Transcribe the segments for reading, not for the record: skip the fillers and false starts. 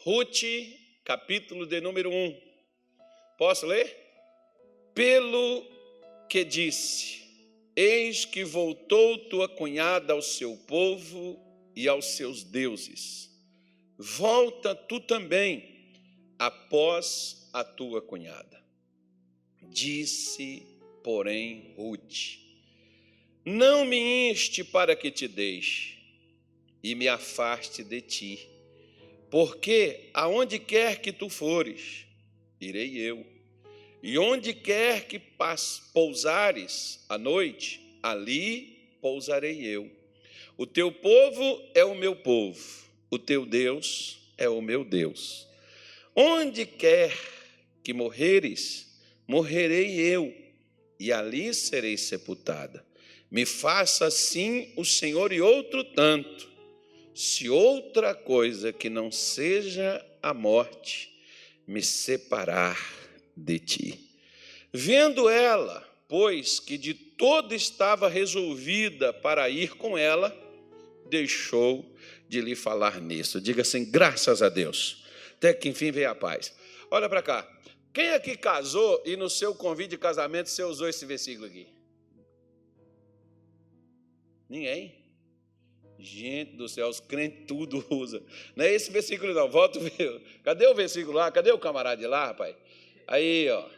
Ruth, capítulo de número 1. Posso ler? Pelo que disse: eis que voltou tua cunhada ao seu povo e aos seus deuses. Volta tu também após a tua cunhada. Disse, porém, Ruth: não me inste para que te deixe e me afaste de ti, porque aonde quer que tu fores, irei eu, e onde quer que pousares à noite, ali pousarei eu. O teu povo é o meu povo, o teu Deus é o meu Deus. Onde quer que morreres, morrerei eu, e ali serei sepultada. Me faça assim o Senhor e outro tanto, se outra coisa que não seja a morte me separar de ti. Vendo ela, pois, que de todo estava resolvida para ir com ela, deixou de lhe falar nisso. Diga assim: graças a Deus, até que enfim veio a paz. Olha para cá. Quem aqui casou e no seu convite de casamento você usou esse versículo aqui? Ninguém? Gente do céu, os crentes tudo usa. Não é esse versículo não, volta ver. Cadê o versículo lá? Cadê o camarada de lá, rapaz? Aí, ó.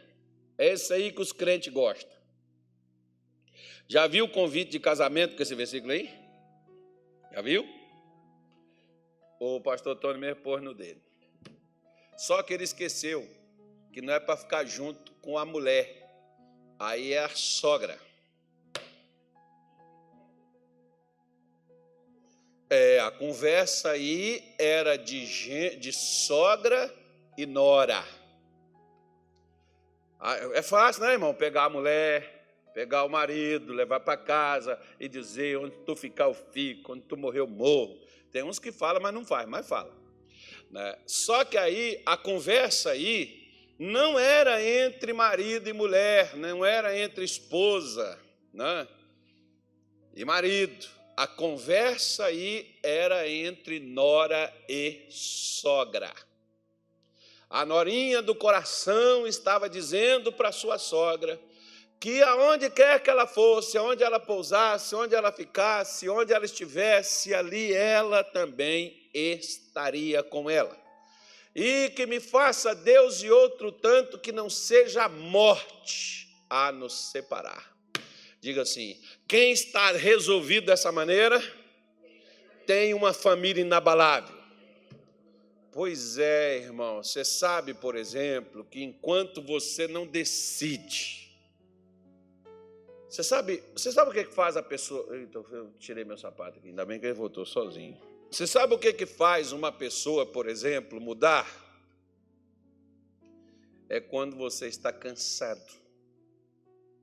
É esse aí que os crentes gostam. Já viu o convite de casamento com esse versículo aí? Já viu? O pastor Tony mesmo pôs no dele. Só que ele esqueceu que não é para ficar junto com a mulher. Aí é a sogra. A conversa aí era de sogra e nora. É fácil, né, irmão? Pegar a mulher, pegar o marido, levar para casa e dizer: onde tu ficar eu fico, onde tu morrer eu morro. Tem uns que falam, mas não faz, mas fala. Né? Só que aí, a conversa aí não era entre marido e mulher, não era entre esposa, né, e marido. A conversa aí era entre nora e sogra. A norinha do coração estava dizendo para sua sogra que aonde quer que ela fosse, aonde ela pousasse, onde ela ficasse, onde ela estivesse, ali ela também estaria com ela. E que me faça Deus e outro tanto que não seja a morte a nos separar. Diga assim: quem está resolvido dessa maneira tem uma família inabalável. Pois é, irmão, você sabe, por exemplo, que enquanto você não decide, você sabe o que faz a pessoa... Eita, eu tirei meu sapato aqui, ainda bem que ele voltou sozinho. Você sabe o que faz uma pessoa, por exemplo, mudar? É quando você está cansado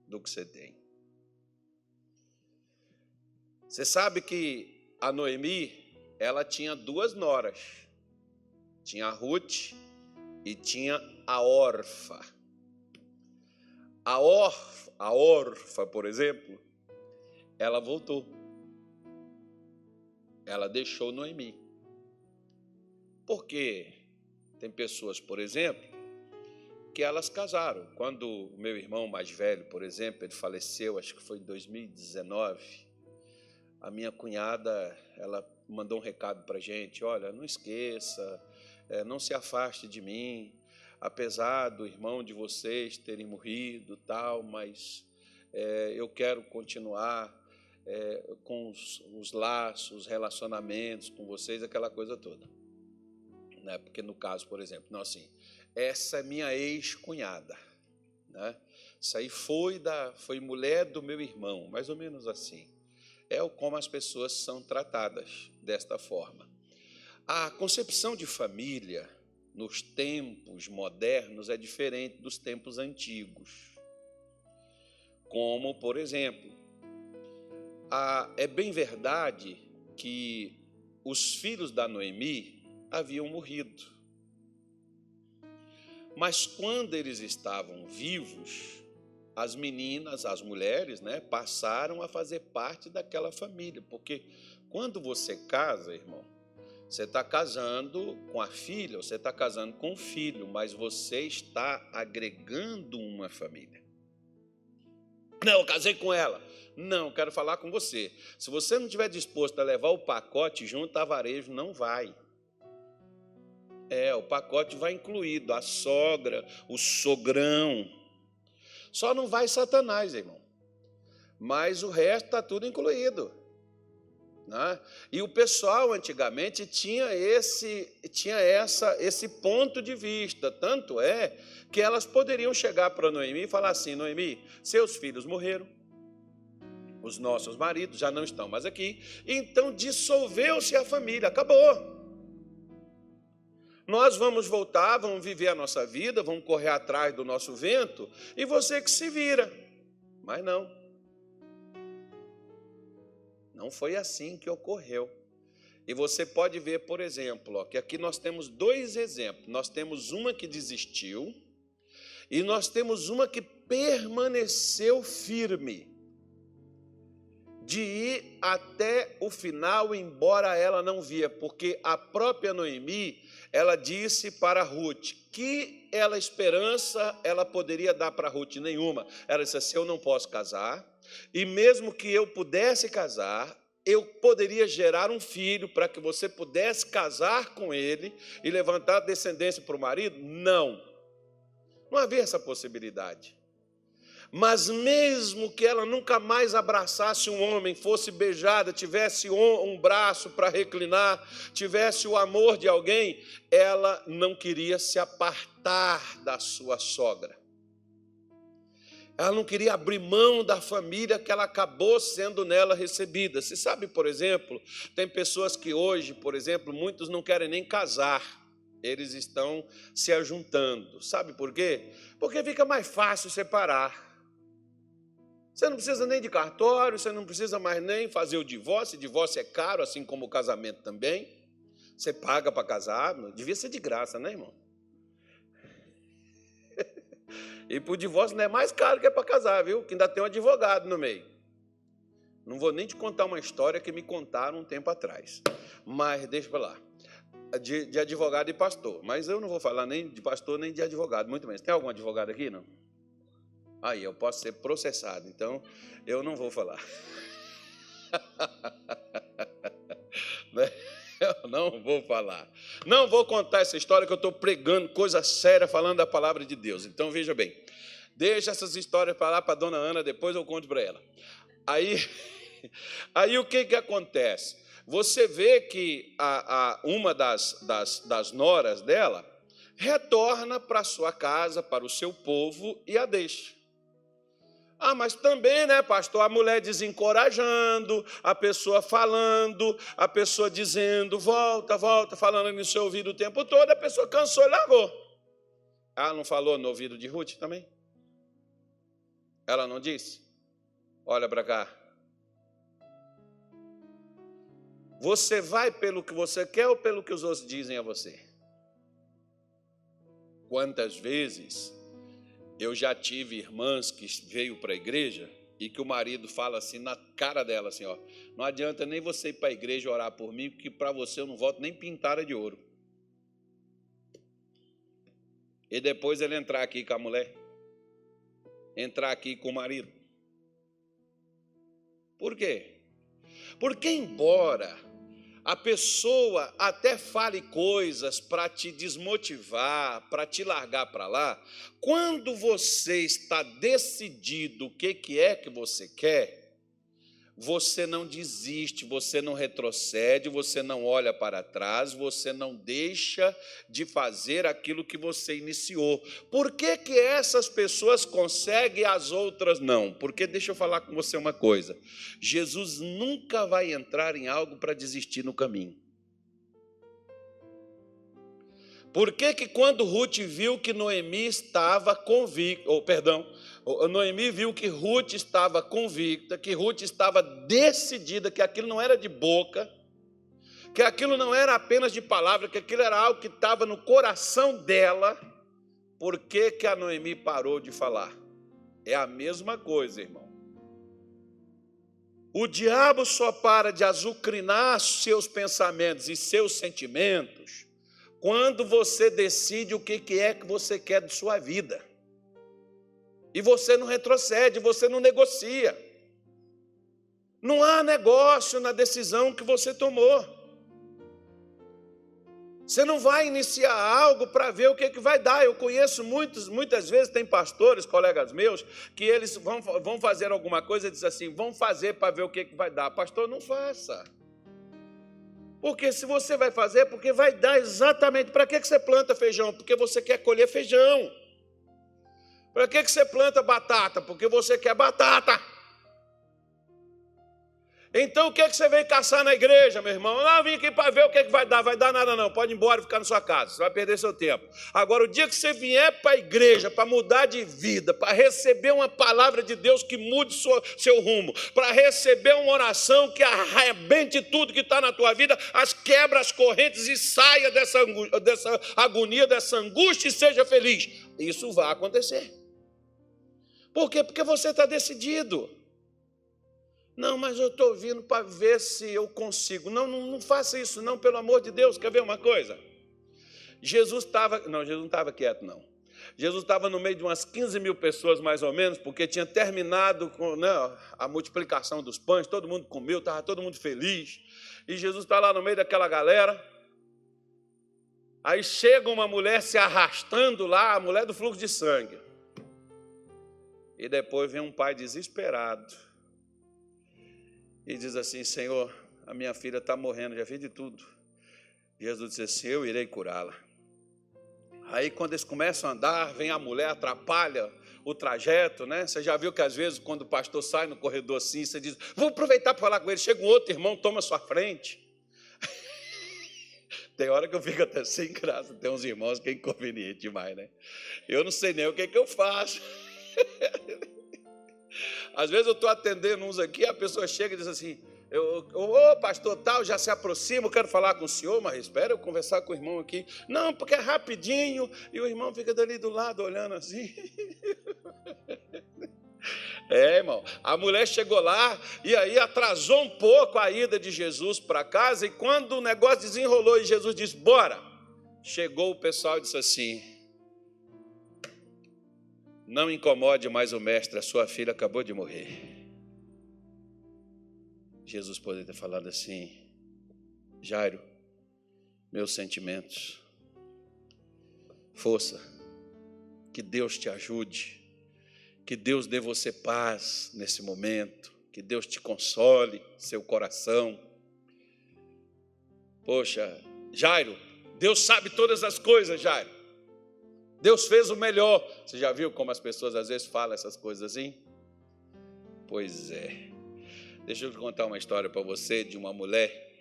do que você tem. Você sabe que a Noemi, ela tinha duas noras. Tinha a Ruth e tinha a Orfa. A Orfa, por exemplo, ela voltou. Ela deixou Noemi. Porque tem pessoas, por exemplo, que elas casaram. Quando o meu irmão mais velho, por exemplo, ele faleceu, acho que foi em 2019, a minha cunhada, ela mandou um recado para a gente: olha, não esqueça, não se afaste de mim, apesar do irmão de vocês terem morrido, tal, mas eu quero continuar com os laços, os relacionamentos com vocês, aquela coisa toda. Né? Porque no caso, por exemplo, não assim, essa é minha ex-cunhada, né? Isso aí foi mulher do meu irmão, mais ou menos assim. É como as pessoas são tratadas desta forma. A concepção de família nos tempos modernos é diferente dos tempos antigos. Como, por exemplo, é bem verdade que os filhos da Noemi haviam morrido. Mas quando eles estavam vivos, as meninas, as mulheres, né, passaram a fazer parte daquela família. Porque quando você casa, irmão, Você está casando com a filha, ou você está casando com o filho, mas você está agregando uma família. Não, eu casei com ela. Não, quero falar com você. Se você não estiver disposto a levar o pacote junto a varejo, não vai. O pacote vai incluído a sogra, o sogrão. Só não vai Satanás, irmão. Mas o resto está tudo incluído. Né? E o pessoal antigamente tinha esse ponto de vista. Tanto é que elas poderiam chegar para Noemi e falar assim: Noemi, seus filhos morreram, os nossos maridos já não estão mais aqui, então dissolveu-se a família, acabou. Nós vamos voltar, vamos viver a nossa vida, vamos correr atrás do nosso vento, e você que se vira. Mas não. Não foi assim que ocorreu. E você pode ver, por exemplo, que aqui nós temos dois exemplos. Nós temos uma que desistiu e nós temos uma que permaneceu firme, de ir até o final, embora ela não via, porque a própria Noemi, ela disse para Ruth que esperança ela poderia dar para Ruth? Nenhuma. Ela disse assim: eu não posso casar, e mesmo que eu pudesse casar, eu poderia gerar um filho para que você pudesse casar com ele e levantar descendência para o marido? Não. Não havia essa possibilidade. Mas mesmo que ela nunca mais abraçasse um homem, fosse beijada, tivesse um braço para reclinar, tivesse o amor de alguém, ela não queria se apartar da sua sogra. Ela não queria abrir mão da família que ela acabou sendo nela recebida. Você sabe, por exemplo, tem pessoas que hoje, por exemplo, muitos não querem nem casar. Eles estão se ajuntando. Sabe por quê? Porque fica mais fácil separar. Você não precisa nem de cartório, você não precisa mais nem fazer o divórcio. O divórcio é caro, assim como o casamento também. Você paga para casar, devia ser de graça, né, irmão? E para o divórcio não é mais caro que é para casar, viu? Que ainda tem um advogado no meio. Não vou nem te contar uma história que me contaram um tempo atrás. Mas deixa para lá. De advogado e pastor. Mas eu não vou falar nem de pastor nem de advogado, muito menos. Tem algum advogado aqui, não? Aí, eu posso ser processado, então eu não vou falar. Eu não vou falar. Não vou contar essa história que eu estou pregando coisa séria, falando da palavra de Deus. Então, veja bem. Deixa essas histórias para lá para a dona Ana, depois eu conto para ela. Aí o que acontece? Você vê que uma das noras dela retorna para a sua casa, para o seu povo e a deixa. Ah, mas também, né, pastor, a mulher desencorajando, a pessoa falando, a pessoa dizendo, volta, falando no seu ouvido o tempo todo, a pessoa cansou e largou. Ela não falou no ouvido de Ruth também? Ela não disse? Olha para cá. Você vai pelo que você quer ou pelo que os outros dizem a você? Quantas vezes eu já tive irmãs que veio para a igreja e que o marido fala assim na cara dela, assim, ó, não adianta nem você ir para a igreja orar por mim, porque para você eu não volto nem pintada de ouro. E depois ele entrar aqui com a mulher, entrar aqui com o marido. Por quê? Porque embora a pessoa até fale coisas para te desmotivar, para te largar para lá, quando você está decidido o que é que você quer, você não desiste, você não retrocede, você não olha para trás, você não deixa de fazer aquilo que você iniciou. Por que essas pessoas conseguem e as outras não? Porque deixa eu falar com você uma coisa. Jesus nunca vai entrar em algo para desistir no caminho. Por que quando Ruth viu que Noemi estava convicta, Noemi viu que Ruth estava convicta, que Ruth estava decidida, que aquilo não era de boca, que aquilo não era apenas de palavra, que aquilo era algo que estava no coração dela, por que a Noemi parou de falar? É a mesma coisa, irmão. O diabo só para de azucrinar seus pensamentos e seus sentimentos quando você decide o que é que você quer de sua vida. E você não retrocede, você não negocia. Não há negócio na decisão que você tomou. Você não vai iniciar algo para ver o que vai dar. Eu conheço muitas vezes, tem pastores, colegas meus, que eles vão fazer alguma coisa e dizem assim, vão fazer para ver o que vai dar. Pastor, não faça. Porque se você vai fazer, porque vai dar exatamente. Para que você planta feijão? Porque você quer colher feijão. Para que você planta batata? Porque você quer batata. Então, o que você veio caçar na igreja, meu irmão? Não, vim aqui para ver o que vai dar. Vai dar nada não, pode ir embora e ficar na sua casa. Você vai perder seu tempo. Agora, o dia que você vier para a igreja, para mudar de vida, para receber uma palavra de Deus que mude seu rumo, para receber uma oração que arrebente tudo que está na tua vida, quebra as correntes e saia dessa agonia, dessa angústia e seja feliz. Isso vai acontecer. Por quê? Porque você está decidido. Não, mas eu estou vindo para ver se eu consigo. Não faça isso não, pelo amor de Deus. Quer ver uma coisa? Jesus não estava quieto, não. Jesus estava no meio de umas 15 mil pessoas, mais ou menos, porque tinha terminado com a multiplicação dos pães, todo mundo comeu, estava todo mundo feliz. E Jesus está lá no meio daquela galera. Aí chega uma mulher se arrastando lá, a mulher do fluxo de sangue. E depois vem um pai desesperado. E diz assim, Senhor, a minha filha está morrendo, já fiz de tudo. Jesus disse assim, eu irei curá-la. Aí quando eles começam a andar, vem a mulher, atrapalha o trajeto, né? Você já viu que às vezes quando o pastor sai no corredor assim, você diz, vou aproveitar para falar com ele. Chega um outro irmão, toma a sua frente. Tem hora que eu fico até sem graça, tem uns irmãos que é inconveniente demais, né? Eu não sei nem o que eu faço. Às vezes eu estou atendendo uns aqui, a pessoa chega e diz assim, ô pastor tal, já se aproxima, eu quero falar com o senhor, mas espera eu conversar com o irmão aqui. Não, porque é rapidinho, e o irmão fica dali do lado olhando assim. Irmão, a mulher chegou lá e aí atrasou um pouco a ida de Jesus para casa, e quando o negócio desenrolou e Jesus disse, bora, chegou o pessoal e disse assim, não incomode mais o mestre, a sua filha acabou de morrer. Jesus poderia ter falado assim, Jairo, meus sentimentos, força, que Deus te ajude, que Deus dê você paz nesse momento, que Deus te console seu coração. Poxa, Jairo, Deus sabe todas as coisas, Jairo. Deus fez o melhor. Você já viu como as pessoas às vezes falam essas coisas assim? Pois é. Deixa eu contar uma história para você de uma mulher,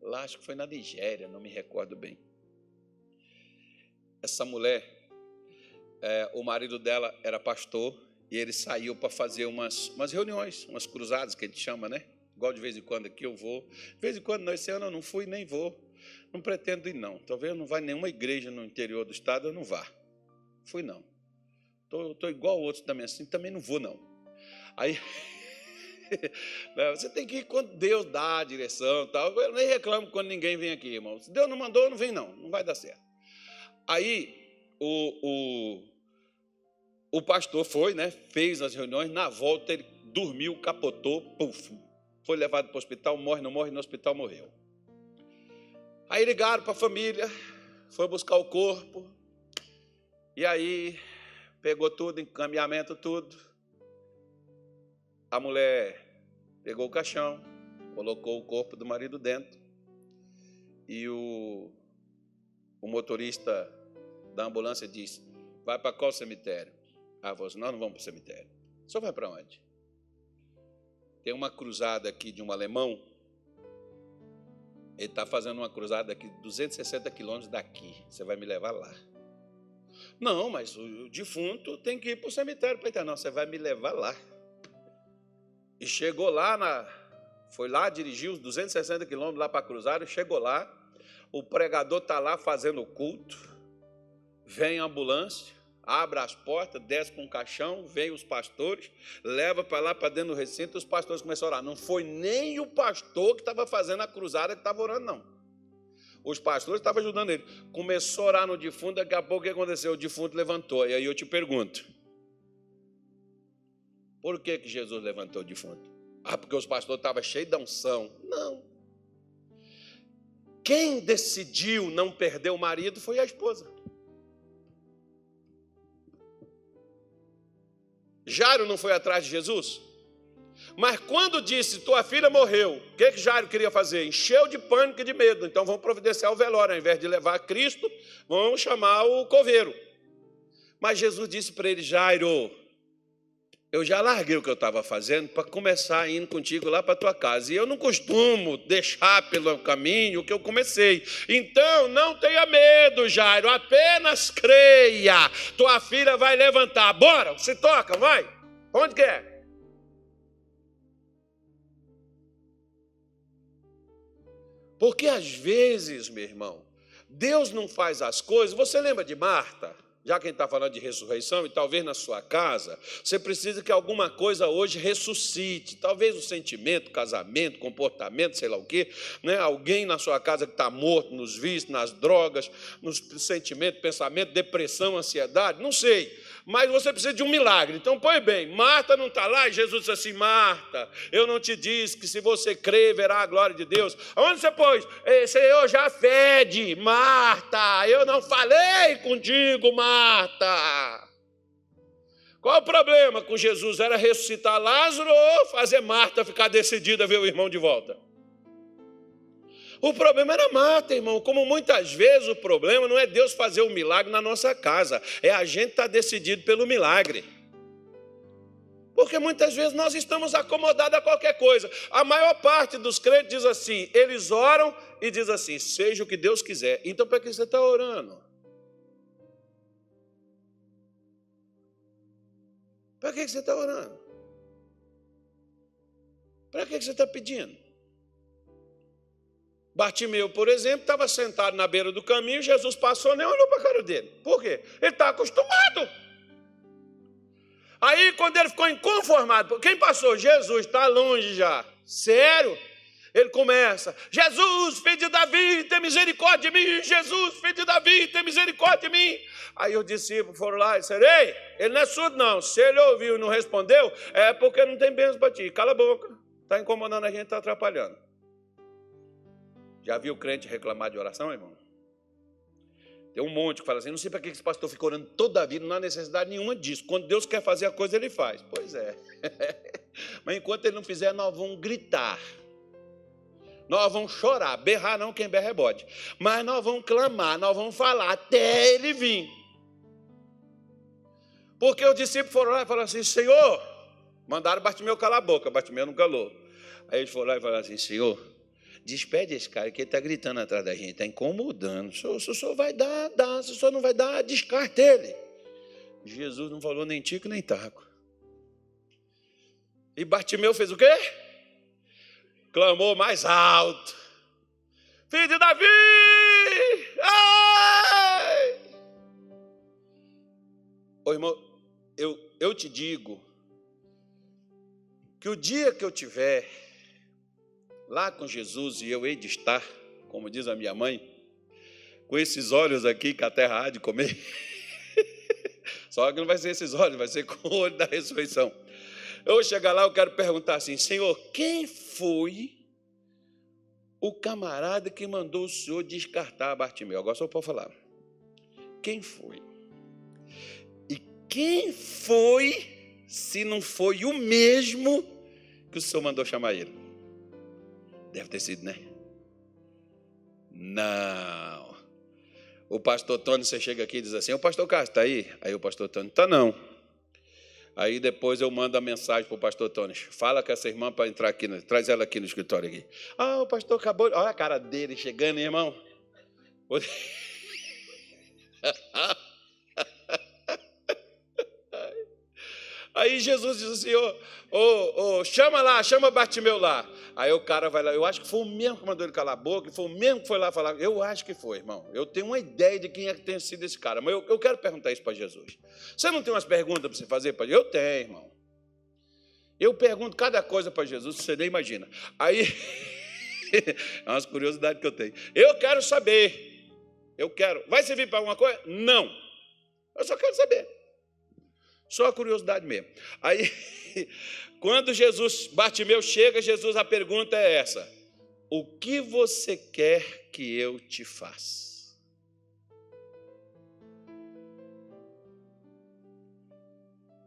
lá acho que foi na Nigéria, não me recordo bem. Essa mulher, o marido dela era pastor e ele saiu para fazer umas reuniões, umas cruzadas que a gente chama, né? Igual de vez em quando aqui eu vou. De vez em quando, não, esse ano eu não fui nem vou. Não pretendo ir, não. Talvez eu não vá em nenhuma igreja no interior do estado, eu não vá. Fui, não. Estou igual outros também, assim, também não vou, não. Aí, você tem que ir quando Deus dá a direção e tal. Eu nem reclamo quando ninguém vem aqui, irmão. Se Deus não mandou, não vem, não. Não vai dar certo. Aí, o pastor foi, né? Fez as reuniões. Na volta, ele dormiu, capotou, puf, foi levado para o hospital, morre, não morre, no hospital morreu. Aí ligaram para a família, foi buscar o corpo, e aí pegou tudo, encaminhamento, tudo. A mulher pegou o caixão, colocou o corpo do marido dentro, e o motorista da ambulância disse, vai para qual cemitério? Falou assim, nós não vamos para o cemitério. Só vai para onde? Tem uma cruzada aqui de um alemão. Ele está fazendo uma cruzada aqui, 260 quilômetros daqui. Você vai me levar lá. Não, mas o defunto tem que ir para o cemitério. Não, você vai me levar lá. E chegou lá, foi lá, dirigiu os 260 quilômetros lá para a cruzada, chegou lá, o pregador está lá fazendo o culto, vem a abre as portas, desce com um caixão, vem os pastores, leva para lá, para dentro do recinto, e os pastores começam a orar. Não foi nem o pastor que estava fazendo a cruzada que estava orando, não. Os pastores estavam ajudando ele. Começou a orar no defunto, daqui a pouco o que aconteceu? O defunto levantou. E aí eu te pergunto, por que Jesus levantou o defunto? Ah, porque os pastores estavam cheios de unção. Não. Quem decidiu não perder o marido foi a esposa. Jairo não foi atrás de Jesus? Mas quando disse, tua filha morreu, o que Jairo queria fazer? Encheu de pânico e de medo. Então vamos providenciar o velório. Ao invés de levar Cristo, vamos chamar o coveiro. Mas Jesus disse para ele, Jairo, eu já larguei o que eu estava fazendo para começar indo contigo lá para a tua casa. E eu não costumo deixar pelo caminho o que eu comecei. Então, não tenha medo, Jairo. Apenas creia. Tua filha vai levantar. Bora, se toca, vai. Onde que é? Porque às vezes, meu irmão, Deus não faz as coisas. Você lembra de Marta? Já que a gente está falando de ressurreição, e talvez na sua casa, você precisa que alguma coisa hoje ressuscite. Talvez o sentimento, casamento, comportamento, sei lá o quê. Né? Alguém na sua casa que está morto nos vícios, nas drogas, nos sentimentos, pensamento, depressão, ansiedade, não sei. Mas você precisa de um milagre. Então, põe bem, Marta não está lá e Jesus disse assim, Marta, eu não te disse que se você crer, verá a glória de Deus. Onde você pôs? Senhor, já fede, Marta, eu não falei contigo, Marta. Qual o problema com Jesus? Era ressuscitar Lázaro ou fazer Marta ficar decidida a ver o irmão de volta? O problema era Marta, irmão. Como muitas vezes o problema não é Deus fazer um milagre na nossa casa, é a gente estar decidido pelo milagre. Porque muitas vezes nós estamos acomodados a qualquer coisa. A maior parte dos crentes diz assim, eles oram e diz assim, seja o que Deus quiser. Então para que você está orando? Para que você está orando? Para que você está pedindo? Bartimeu, por exemplo, estava sentado na beira do caminho, Jesus passou, nem olhou para a cara dele. Por quê? Ele está acostumado. Aí, quando ele ficou inconformado, quem passou? Jesus, está longe já. Sério? Ele começa, Jesus, filho de Davi, tem misericórdia de mim. Jesus, filho de Davi, tem misericórdia de mim. Aí os discípulos foram lá e disseram, ei, ele não é surdo não. Se ele ouviu e não respondeu, é porque não tem bênção para ti. Cala a boca, está incomodando a gente, está atrapalhando. Já viu o crente reclamar de oração, irmão? Tem um monte que fala assim, não sei para que esse pastor fica orando toda a vida, não há necessidade nenhuma disso. Quando Deus quer fazer a coisa, ele faz. Pois é. Mas enquanto ele não fizer, nós vamos gritar. Nós vamos chorar. Berrar não, quem berra é bode. Mas nós vamos clamar, nós vamos falar até ele vir. Porque os discípulos foram lá e falaram assim, Senhor, mandaram Bartimeu calar a boca. Bartimeu não calou. Aí eles foram lá e falaram assim, Senhor, despede esse cara que ele está gritando atrás da gente, está incomodando. Se o senhor vai dar, dá. Se o senhor não vai dar, descarte ele. Jesus não falou nem tico nem taco. E Bartimeu fez o quê? Clamou mais alto. Filho de Davi! Ai! Ô irmão, eu te digo que o dia que eu tiver lá com Jesus e eu hei de estar, como diz a minha mãe, com esses olhos aqui que a terra há de comer. Só que não vai ser esses olhos, vai ser com o olho da ressurreição. Eu chegar lá, eu quero perguntar assim, Senhor, quem foi o camarada que mandou o Senhor descartar Bartimeu? Agora só pode falar. Quem foi? E quem foi, se não foi o mesmo que o Senhor mandou chamar ele? Deve ter sido, né? Não. O pastor Tony, você chega aqui e diz assim, o pastor Carlos está aí? Aí o pastor Tony, está não. Aí depois eu mando a mensagem para o pastor Tony, fala com essa irmã para entrar aqui, traz ela aqui no escritório aqui. Ah, o pastor acabou, olha a cara dele chegando, hein, irmão. Aí Jesus diz assim, chama lá, chama Bartimeu lá. Aí o cara vai lá, eu acho que foi o mesmo que mandou ele calar a boca, foi o mesmo que foi lá falar. Eu acho que foi, irmão. Eu tenho uma ideia de quem é que tenha sido esse cara, mas eu quero perguntar isso para Jesus. Você não tem umas perguntas para você fazer para Jesus? Eu tenho, irmão. Eu pergunto cada coisa para Jesus, você nem imagina. Aí, é umas curiosidades que eu tenho. Eu quero saber. Eu quero. Vai servir para alguma coisa? Não. Eu só quero saber. Só a curiosidade mesmo. Aí, quando Bartimeu chega, Jesus, a pergunta é essa: o que você quer que eu te faça?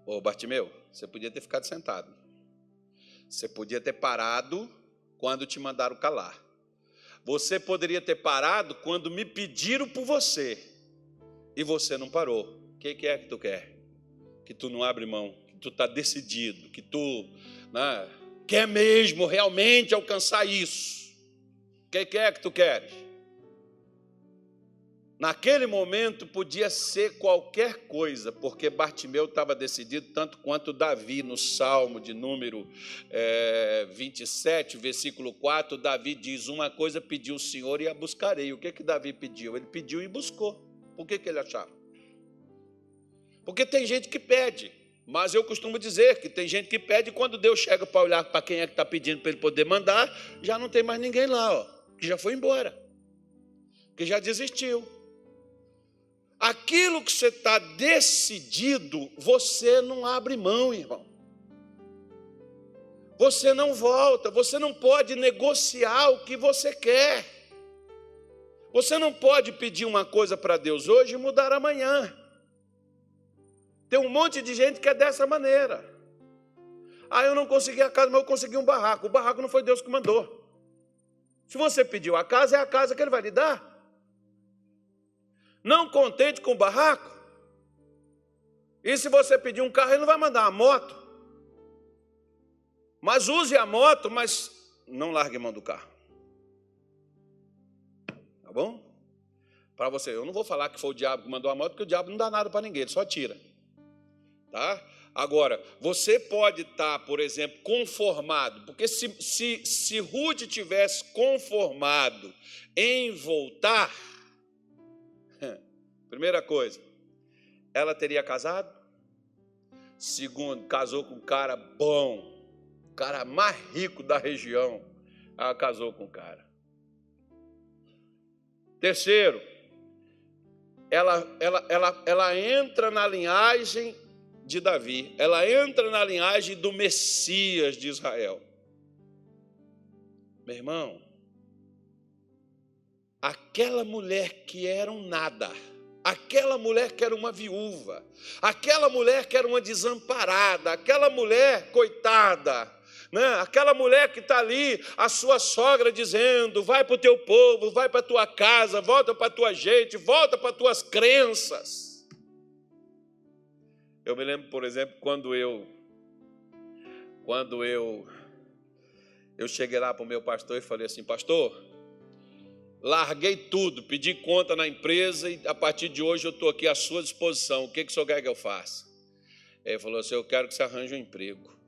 Ô, Bartimeu, você podia ter ficado sentado. Você podia ter parado quando te mandaram calar. Você poderia ter parado quando me pediram por você. E você não parou. O que é que tu quer? Que tu não abre mão, que tu está decidido, que tu quer mesmo realmente alcançar isso. O que é que tu queres? Naquele momento podia ser qualquer coisa, porque Bartimeu estava decidido tanto quanto Davi, no Salmo de número 27, versículo 4, Davi diz: uma coisa pediu o Senhor e a buscarei. O que Davi pediu? Ele pediu e buscou. Por que ele achava? Porque tem gente que pede, mas eu costumo dizer que tem gente que pede e quando Deus chega para olhar para quem é que está pedindo para ele poder mandar, já não tem mais ninguém lá, que já foi embora, que já desistiu. Aquilo que você está decidido, você não abre mão, irmão. Você não volta, você não pode negociar o que você quer. Você não pode pedir uma coisa para Deus hoje e mudar amanhã. Tem um monte de gente que é dessa maneira. Eu não consegui a casa, mas eu consegui um barraco. O barraco não foi Deus que mandou. Se você pediu a casa, é a casa que Ele vai lhe dar. Não contente com o barraco. E se você pedir um carro, Ele não vai mandar uma moto. Mas use a moto, mas não largue mão do carro. Tá bom? Para você, eu não vou falar que foi o diabo que mandou a moto, porque o diabo não dá nada para ninguém, ele só tira. Tá? Agora, você pode estar, por exemplo, conformado, porque se Ruth tivesse conformado em voltar, primeira coisa, ela teria casado. Segundo, casou com um cara bom, o cara mais rico da região, ela casou com o cara. Terceiro, ela entra na linhagem de Davi, ela entra na linhagem do Messias de Israel. Meu irmão, aquela mulher que era um nada, aquela mulher que era uma viúva, aquela mulher que era uma desamparada, aquela mulher coitada, aquela mulher que está ali, a sua sogra dizendo: vai para o teu povo, vai para a tua casa, volta para a tua gente, volta para as tuas crenças. Eu me lembro, por exemplo, quando eu cheguei lá para o meu pastor e falei assim: pastor, larguei tudo, pedi conta na empresa e a partir de hoje eu estou aqui à sua disposição, o que o senhor quer que eu faça? Ele falou assim: eu quero que você arranje um emprego.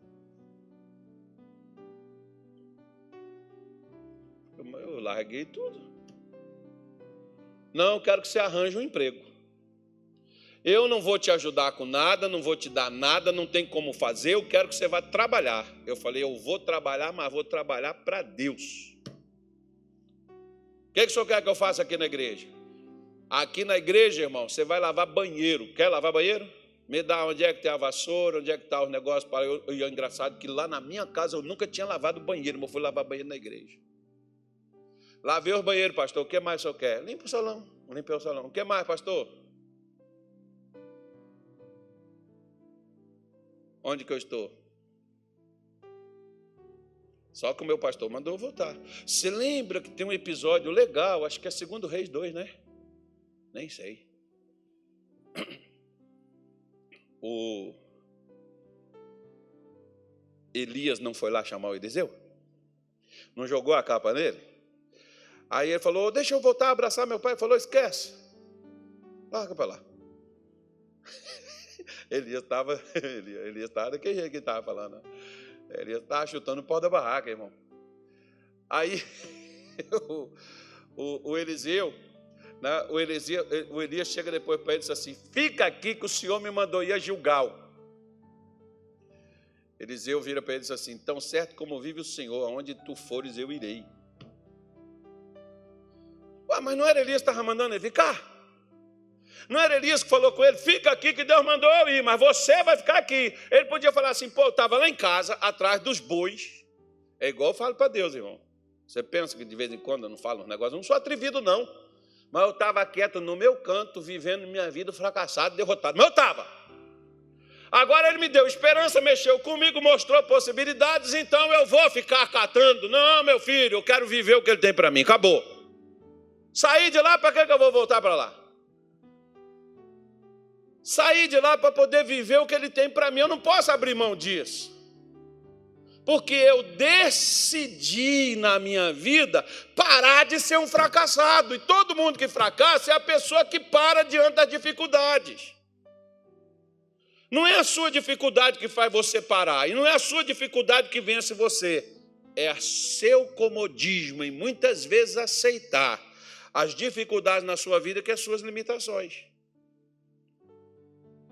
Eu larguei tudo. Não, eu quero que você arranje um emprego. Eu não vou te ajudar com nada, não vou te dar nada, não tem como fazer, eu quero que você vá trabalhar. Eu falei: eu vou trabalhar, mas vou trabalhar para Deus. O que o senhor quer que eu faça aqui na igreja? Aqui na igreja, irmão, você vai lavar banheiro. Quer lavar banheiro? Me dá onde é que tem a vassoura, onde é que está os negócios. E é engraçado que lá na minha casa eu nunca tinha lavado banheiro, mas eu fui lavar banheiro na igreja. Lavei os banheiros, pastor. O que mais o senhor quer? Limpa o salão. Limpei o salão. O que mais, pastor? Onde que eu estou? Só que o meu pastor mandou eu voltar. Você lembra que tem um episódio legal, acho que é 2 Reis 2, né? Nem sei. O Elias não foi lá chamar o Eliseu? Não jogou a capa nele? Aí ele falou: deixa eu voltar a abraçar meu pai. Ele falou: esquece. Larga para lá. Elias estava daquele jeito que ele estava falando. Elias estava chutando o pau da barraca, irmão. Aí o Eliseu, né, o Elias chega depois para ele e diz assim: fica aqui que o Senhor me mandou ir a Gilgal. Eliseu vira para ele e diz assim: tão certo como vive o Senhor, aonde tu fores eu irei. Ué, mas não era Elias que estava mandando ele ficar? Não era Elias que falou com ele: fica aqui que Deus mandou eu ir, mas você vai ficar aqui. Ele podia falar assim: pô, eu estava lá em casa, atrás dos bois. É igual eu falo para Deus, irmão. Você pensa que de vez em quando eu não falo uns negócios? Eu não sou atrevido, não. Mas eu estava quieto no meu canto, vivendo minha vida fracassado, derrotado. Mas eu estava. Agora ele me deu esperança, mexeu comigo, mostrou possibilidades, então eu vou ficar catando. Não, meu filho, eu quero viver o que ele tem para mim. Acabou. Saí de lá, para que eu vou voltar para lá? Saí de lá para poder viver o que ele tem para mim. Eu não posso abrir mão disso. Porque eu decidi na minha vida parar de ser um fracassado. E todo mundo que fracassa é a pessoa que para diante das dificuldades. Não é a sua dificuldade que faz você parar. E não é a sua dificuldade que vence você. É seu comodismo e muitas vezes aceitar as dificuldades na sua vida que são as suas limitações.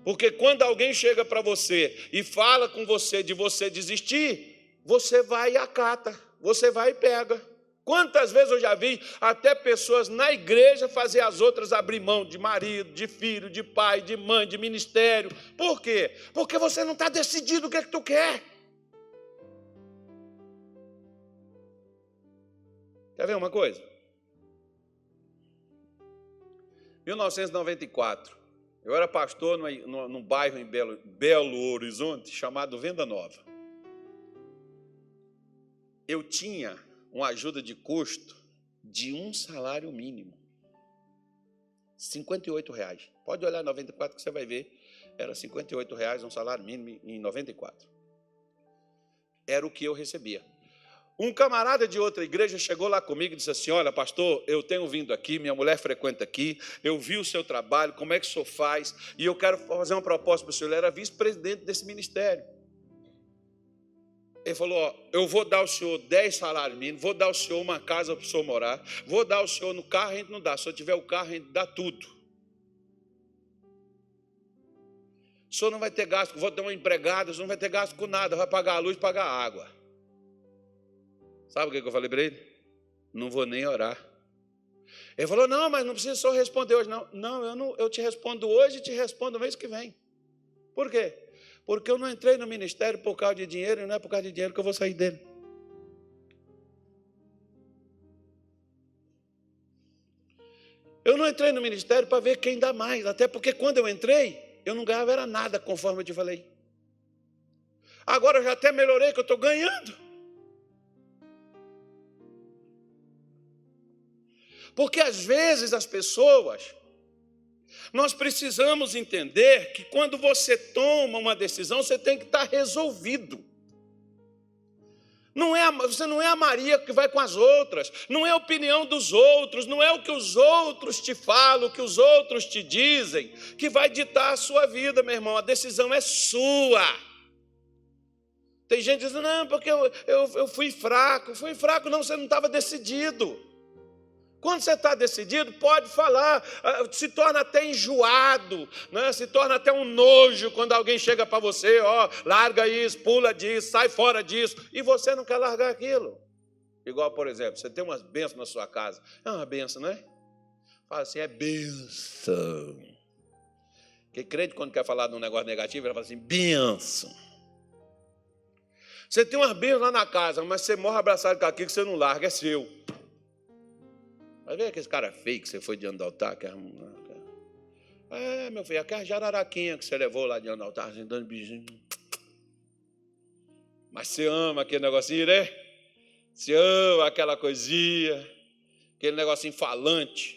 Porque quando alguém chega para você e fala com você de você desistir, você vai e acata, você vai e pega. Quantas vezes eu já vi até pessoas na igreja fazer as outras abrir mão de marido, de filho, de pai, de mãe, de ministério. Por quê? Porque você não está decidido o que é que tu quer. Quer ver uma coisa? 1994, eu era pastor num bairro em Belo Horizonte chamado Venda Nova. Eu tinha uma ajuda de custo de um salário mínimo. R$58. Pode olhar em 94 que você vai ver. Era R$58 um salário mínimo em 94. Era o que eu recebia. Um camarada de outra igreja chegou lá comigo e disse assim: olha, pastor, eu tenho vindo aqui, minha mulher frequenta aqui, eu vi o seu trabalho, como é que o senhor faz, e eu quero fazer uma proposta para o senhor. Ele era vice-presidente desse ministério. Ele falou: ó, eu vou dar ao senhor 10 salários mínimos, vou dar ao senhor uma casa para o senhor morar, vou dar ao senhor no carro, a gente não dá, se eu tiver o carro, a gente dá tudo. O senhor não vai ter gasto, vou dar uma empregada, o senhor não vai ter gasto com nada, vai pagar a luz, pagar a água. Sabe o que eu falei para ele? Não vou nem orar. Ele falou: não, mas não precisa só responder hoje. Não, eu te respondo hoje e te respondo no mês que vem. Por quê? Porque eu não entrei no ministério por causa de dinheiro, e não é por causa de dinheiro que eu vou sair dele. Eu não entrei no ministério para ver quem dá mais, até porque quando eu entrei, eu não ganhava era nada, conforme eu te falei. Agora eu já até melhorei, que eu estou ganhando. Porque às vezes as pessoas, nós precisamos entender que quando você toma uma decisão, você tem que estar resolvido. Você não é a Maria que vai com as outras, não é a opinião dos outros, não é o que os outros te falam, o que os outros te dizem, que vai ditar a sua vida, meu irmão. A decisão é sua. Tem gente dizendo: não, porque eu fui fraco. Fui fraco não, você não estava decidido. Quando você está decidido, pode falar, se torna até enjoado, né? Se torna até um nojo quando alguém chega para você: ó, larga isso, pula disso, sai fora disso, e você não quer largar aquilo. Igual, por exemplo, você tem umas bênçãos na sua casa. É uma bênção, não é? Fala assim: é bênção. Porque crente, quando quer falar de um negócio negativo, ele fala assim: bênção. Você tem umas bênçãos lá na casa, mas você morre abraçado com aquilo que você não larga, é seu. Vai ver aquele cara feio que você foi diante do altar? Meu filho, aquela jararaquinha que você levou lá diante do altar, assim, dando beijinho. Mas você ama aquele negocinho, né? Você ama aquela coisinha, aquele negocinho falante.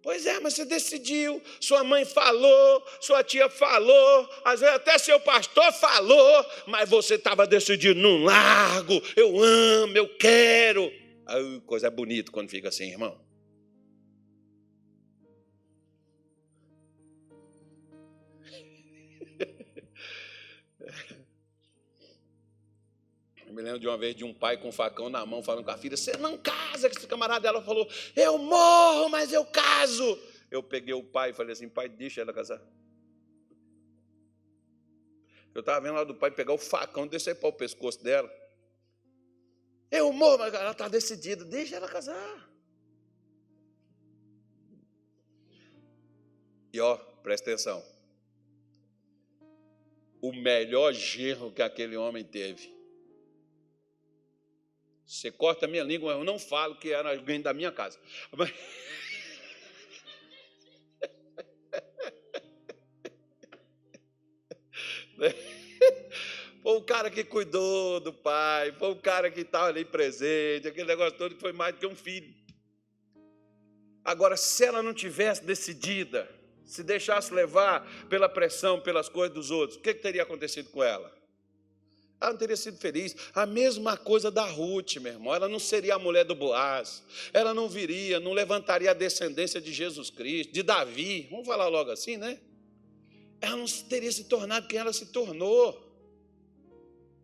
Pois é, mas você decidiu, sua mãe falou, sua tia falou, às vezes até seu pastor falou, mas você estava decidido: não largo, eu amo, eu quero. Coisa bonita quando fica assim, irmão. Eu me lembro de uma vez de um pai com um facão na mão falando com a filha: você não casa com esse camarada. Ela falou: eu morro, mas eu caso. Eu peguei o pai e falei assim: pai, deixa ela casar. Eu estava vendo lá do pai pegar o facão e descer para o pescoço dela. Eu morro, mas ela está decidida, deixa ela casar. E ó, presta atenção. O melhor genro que aquele homem teve. Você corta a minha língua, eu não falo que era alguém da minha casa. Mas... Foi o cara que cuidou do pai, foi o cara que estava ali presente, aquele negócio todo que foi mais do que um filho. Agora, se ela não tivesse decidida, se deixasse levar pela pressão, pelas coisas dos outros, o que teria acontecido com ela? Ela não teria sido feliz. A mesma coisa da Ruth, meu irmão. Ela não seria a mulher do Boaz. Ela não viria, não levantaria a descendência de Jesus Cristo, de Davi. Vamos falar logo assim, né? Ela não teria se tornado quem ela se tornou.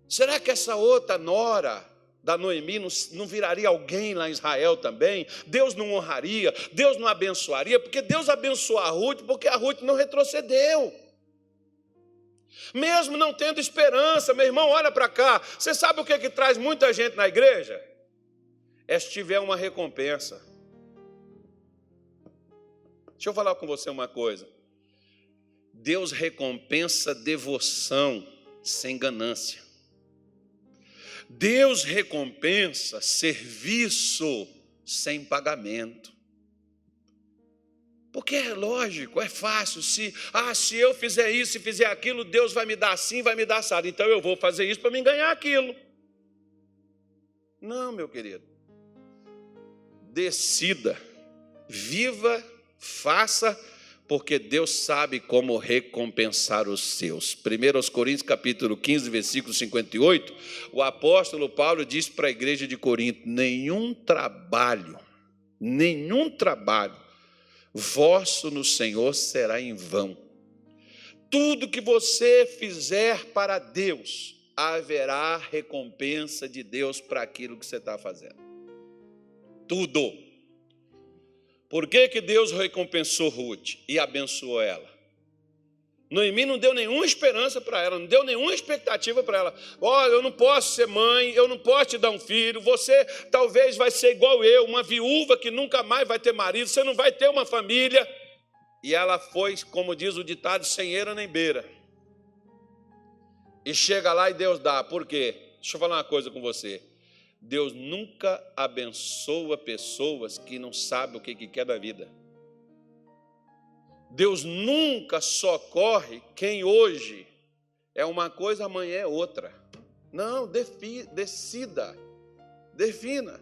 Será que essa outra nora da Noemi não viraria alguém lá em Israel também? Deus não honraria, Deus não abençoaria, porque Deus abençoou a Ruth, porque a Ruth não retrocedeu. Mesmo não tendo esperança, meu irmão, olha para cá. Você sabe o que traz muita gente na igreja? É se tiver uma recompensa. Deixa eu falar com você uma coisa. Deus recompensa devoção sem ganância. Deus recompensa serviço sem pagamento. Porque é lógico, é fácil. Se eu fizer isso, se fizer aquilo, Deus vai me dar assim, vai me dar assado. Então eu vou fazer isso para me ganhar aquilo. Não, meu querido. Decida, viva, faça, porque Deus sabe como recompensar os seus. 1 Coríntios capítulo 15, versículo 58, o apóstolo Paulo diz para a igreja de Corinto: nenhum trabalho vosso no Senhor será em vão. Tudo que você fizer para Deus, haverá recompensa de Deus para aquilo que você está fazendo. Tudo. Por que Deus recompensou Ruth e abençoou ela? Noemi não deu nenhuma esperança para ela, não deu nenhuma expectativa para ela. Olha, eu não posso ser mãe, eu não posso te dar um filho, você talvez vai ser igual eu, uma viúva que nunca mais vai ter marido, você não vai ter uma família. E ela foi, como diz o ditado, sem eira nem beira. E chega lá e Deus dá. Por quê? Deixa eu falar uma coisa com você. Deus nunca abençoa pessoas que não sabem o que quer da vida. Deus nunca socorre quem hoje é uma coisa, amanhã é outra. Não, decida, defina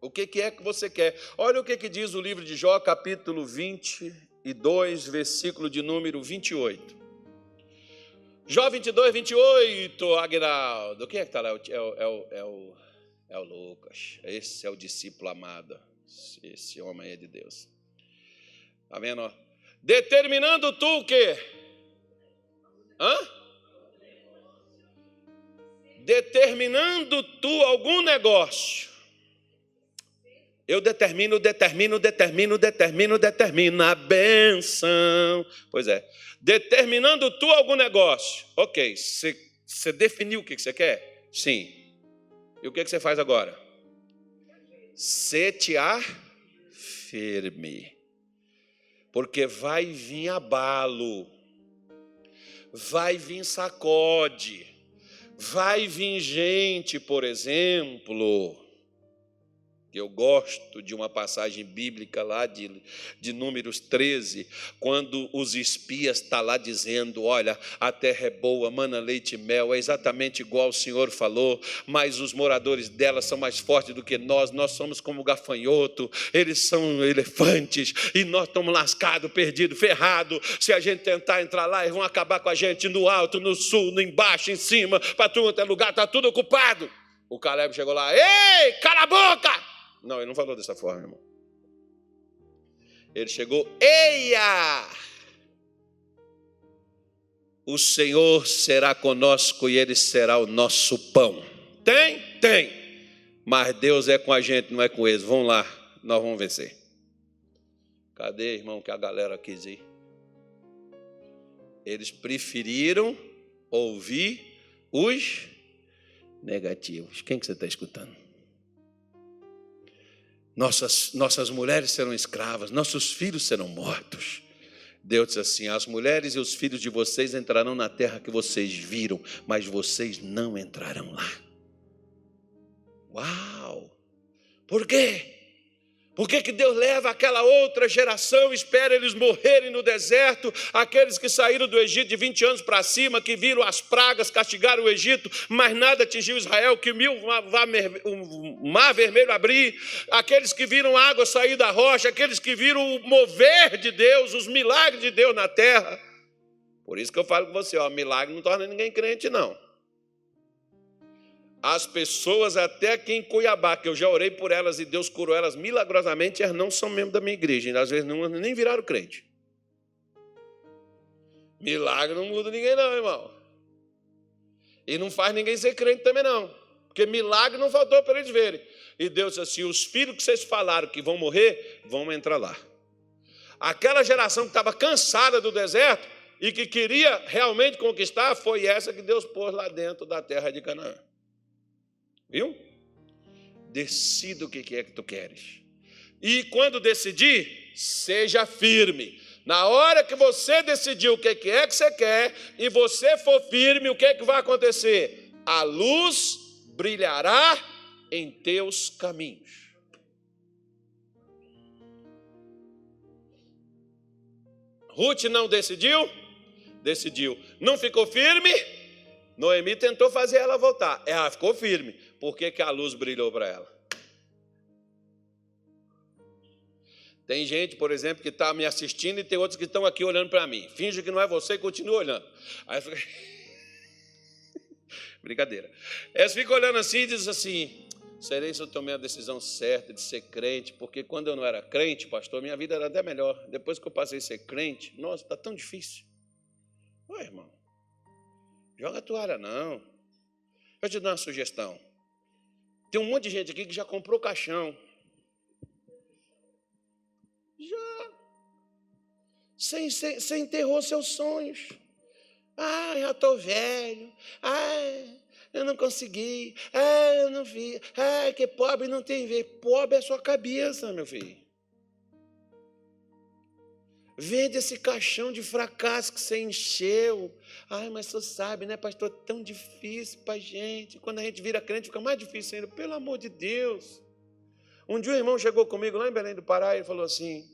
o que é que você quer. Olha o que diz o livro de Jó, capítulo 22, versículo de número 28. Jó 22, 28, Aguinaldo. Quem é que está lá? É o Lucas. Esse é o discípulo amado. Esse homem é de Deus. Está vendo? Ó? Determinando tu o quê? Determinando tu algum negócio. Eu determino a bênção. Pois é. Determinando tu algum negócio. Ok, você definiu o que você quer? Sim. E o que você faz agora? Setear firme. Porque vai vir abalo. Vai vir sacode. Vai vir gente, por exemplo... Eu gosto de uma passagem bíblica lá de Números 13, quando os espias estão lá dizendo: olha, a terra é boa, mana leite e mel, é exatamente igual o Senhor falou, mas os moradores dela são mais fortes do que nós somos como gafanhoto, eles são elefantes, e nós estamos lascados, perdidos, ferrados. Se a gente tentar entrar lá, eles vão acabar com a gente no alto, no sul, no embaixo, em cima, para tudo quanto é lugar, está tudo ocupado. O Caleb chegou lá: ei, cala a boca! Não, ele não falou dessa forma, irmão. Ele chegou: eia! O Senhor será conosco e Ele será o nosso pão. Tem? Tem. Mas Deus é com a gente, não é com eles. Vão lá, nós vamos vencer. Cadê, irmão, que a galera quis ir? Eles preferiram ouvir os negativos. Quem que você está escutando? Nossas mulheres serão escravas, nossos filhos serão mortos. Deus disse assim: as mulheres e os filhos de vocês entrarão na terra que vocês viram, mas vocês não entrarão lá. Uau! Por quê? Por que Deus leva aquela outra geração, espera eles morrerem no deserto, aqueles que saíram do Egito de 20 anos para cima, que viram as pragas, castigaram o Egito, mas nada atingiu Israel, que o mar vermelho abrir, aqueles que viram água sair da rocha, aqueles que viram o mover de Deus, os milagres de Deus na terra. Por isso que eu falo com você, milagre não torna ninguém crente, não. As pessoas até aqui em Cuiabá, que eu já orei por elas e Deus curou elas milagrosamente, elas não são membros da minha igreja, às vezes nem viraram crente. Milagre não muda ninguém não, irmão. E não faz ninguém ser crente também não, porque milagre não faltou para eles verem. E Deus disse assim: os filhos que vocês falaram que vão morrer, vão entrar lá. Aquela geração que estava cansada do deserto e que queria realmente conquistar, foi essa que Deus pôs lá dentro da terra de Canaã. Viu? Decida o que é que tu queres. E quando decidir, seja firme. Na hora que você decidir o que é que você quer e você for firme, o que é que vai acontecer? A luz brilhará em teus caminhos. Ruth não decidiu? Decidiu. Não ficou firme? Noemi tentou fazer ela voltar. Ela ficou firme. Por que a luz brilhou para ela? Tem gente, por exemplo, que está me assistindo e tem outros que estão aqui olhando para mim. Finge que não é você e continua olhando. Aí fica... Brincadeira. Eles ficam olhando assim e dizem assim: serei se eu tomei a decisão certa de ser crente, porque quando eu não era crente, pastor, minha vida era até melhor. Depois que eu passei a ser crente, nossa, está tão difícil. Ué, irmão, joga a toalha não. Eu te dou uma sugestão. Tem um monte de gente aqui que já comprou caixão. Já. Você enterrou seus sonhos. Já estou velho. Eu não consegui. Eu não vi. Que pobre não tem ver. Pobre é a sua cabeça, meu filho. Vende esse caixão de fracasso que você encheu. Mas você sabe, né, pastor? É tão difícil para a gente. Quando a gente vira crente, fica mais difícil ainda. Pelo amor de Deus. Um dia um irmão chegou comigo lá em Belém do Pará e falou assim: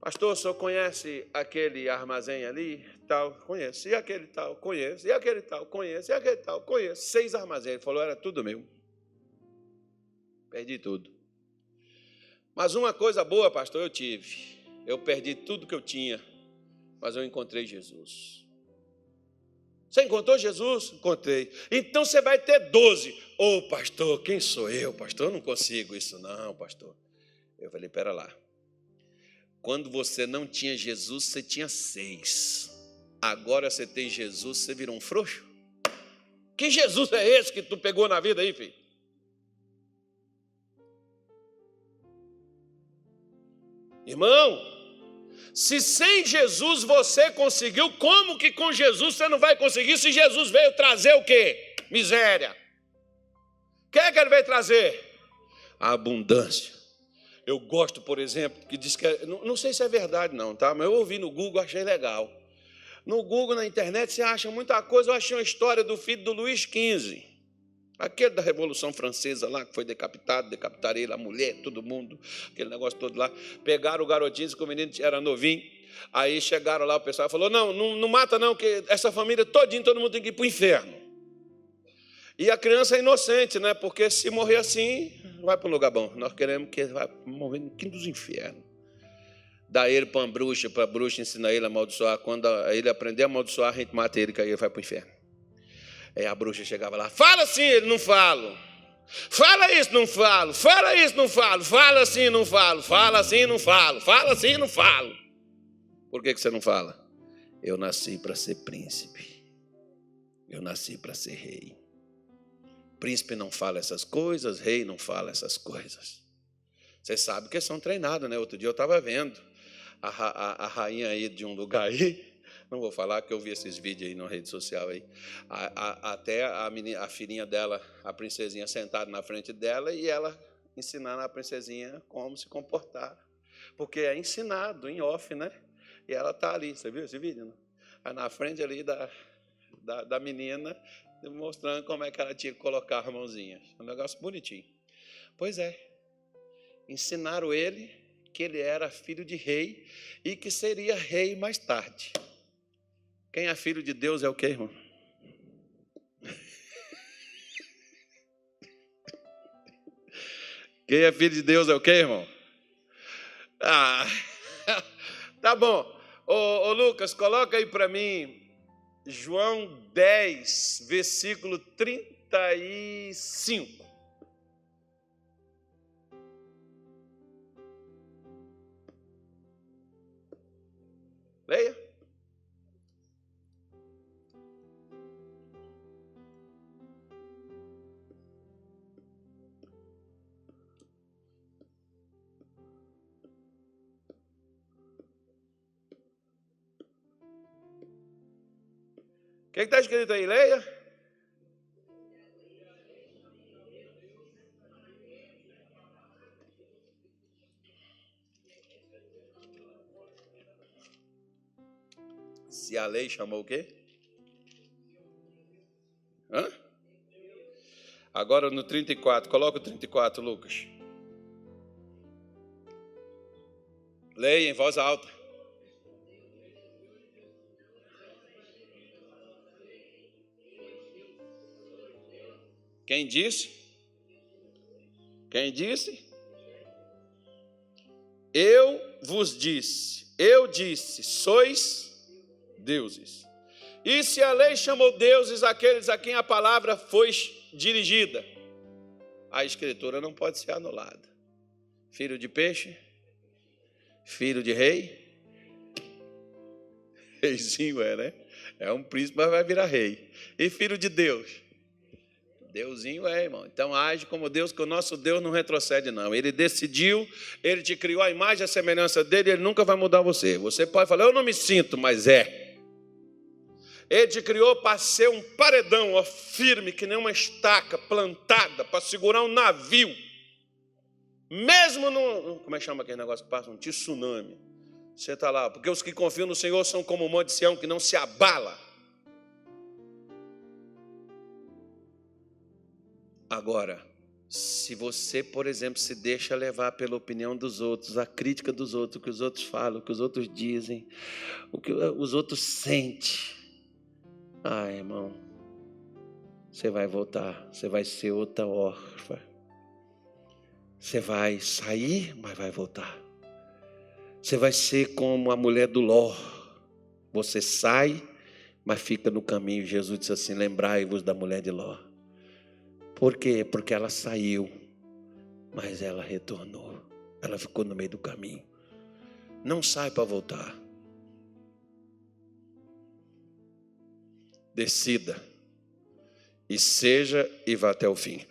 pastor, o senhor conhece aquele armazém ali? Tal, conheço. E aquele tal? Conheço. E aquele tal? Conheço. E aquele tal? Conheço. 6 armazéns. Ele falou: era tudo meu. Perdi tudo. Mas uma coisa boa, pastor, eu tive. Eu perdi tudo que eu tinha, mas eu encontrei Jesus. Você encontrou Jesus? Encontrei. Então você vai ter 12. Pastor, quem sou eu, pastor? Eu não consigo isso não, pastor. Eu falei: pera lá. Quando você não tinha Jesus, você tinha 6. Agora você tem Jesus, você virou um frouxo? Que Jesus é esse que tu pegou na vida aí, filho? Irmão, se sem Jesus você conseguiu, como que com Jesus você não vai conseguir, se Jesus veio trazer o quê? Miséria. O que é que ele veio trazer? A abundância. Eu gosto, por exemplo, que diz que... Não sei se é verdade não, tá? Mas eu ouvi no Google, achei legal. No Google, na internet, você acha muita coisa. Eu achei uma história do filho do Luís XV. Aquele da Revolução Francesa lá, que foi decapitado, decapitaram ele, a mulher, todo mundo, aquele negócio todo lá. Pegaram o garotinho, que o menino era novinho. Aí chegaram lá, o pessoal falou: não mata não, que essa família todinha, todo mundo tem que ir para o inferno. E a criança é inocente, né? Porque se morrer assim, vai para um lugar bom. Nós queremos que ele vá morrer no quinto dos infernos. Dá ele para a bruxa ensina ele a amaldiçoar. Quando ele aprender a amaldiçoar, a gente mata ele, que aí ele vai para o inferno. Aí a bruxa chegava lá: fala assim, ele não fala. Fala isso, não falo. Fala isso, não falo. Fala assim, não falo. Fala assim, não falo. Fala assim, não falo. Por que você não fala? Eu nasci para ser príncipe. Eu nasci para ser rei. Príncipe não fala essas coisas, rei não fala essas coisas. Vocês sabem que são treinados, né? Outro dia eu estava vendo a rainha aí de um lugar aí, não vou falar que eu vi esses vídeos aí na rede social aí, até a filhinha dela, a princesinha sentada na frente dela e ela ensinando a princesinha como se comportar, porque é ensinado em off, né? E ela está ali, você viu esse vídeo? Não? Aí na frente ali da menina, mostrando como é que ela tinha que colocar as mãozinhas. Um negócio bonitinho. Pois é, ensinaram ele que ele era filho de rei e que seria rei mais tarde. Quem é filho de Deus é o quê, irmão? Quem é filho de Deus é o quê, irmão? Ah, tá bom. Ô Lucas, coloca aí para mim João 10, versículo 35. Leia. O que está escrito aí? Leia. Se a lei chamou o quê? Hã? Agora no 34. Coloca o 34, Lucas. Leia em voz alta. Quem disse? Quem disse? Eu vos disse. Eu disse, sois deuses. E se a lei chamou deuses aqueles a quem a palavra foi dirigida, a escritura não pode ser anulada. Filho de peixe, filho de rei, reizinho né? É um príncipe, mas vai virar rei. E filho de Deus, Deusinho irmão. Então age como Deus, que o nosso Deus não retrocede, não. Ele decidiu, ele te criou a imagem e a semelhança dele, ele nunca vai mudar você. Você pode falar, eu não me sinto, mas é. Ele te criou para ser um paredão, ó, firme, que nem uma estaca plantada, para segurar um navio. Mesmo no... Como é que chama aquele negócio que passa? Um tsunami. Você está lá, porque os que confiam no Senhor são como o monte de Sião, que não se abala. Agora, se você, por exemplo, se deixa levar pela opinião dos outros, a crítica dos outros, o que os outros falam, o que os outros dizem, o que os outros sentem, irmão, você vai voltar, você vai ser outra órfã. Você vai sair, mas vai voltar. Você vai ser como a mulher do Ló. Você sai, mas fica no caminho. Jesus disse assim, lembrai-vos da mulher de Ló. Por quê? Porque ela saiu, mas ela retornou. Ela ficou no meio do caminho. Não sai para voltar. Decida. E seja e vá até o fim.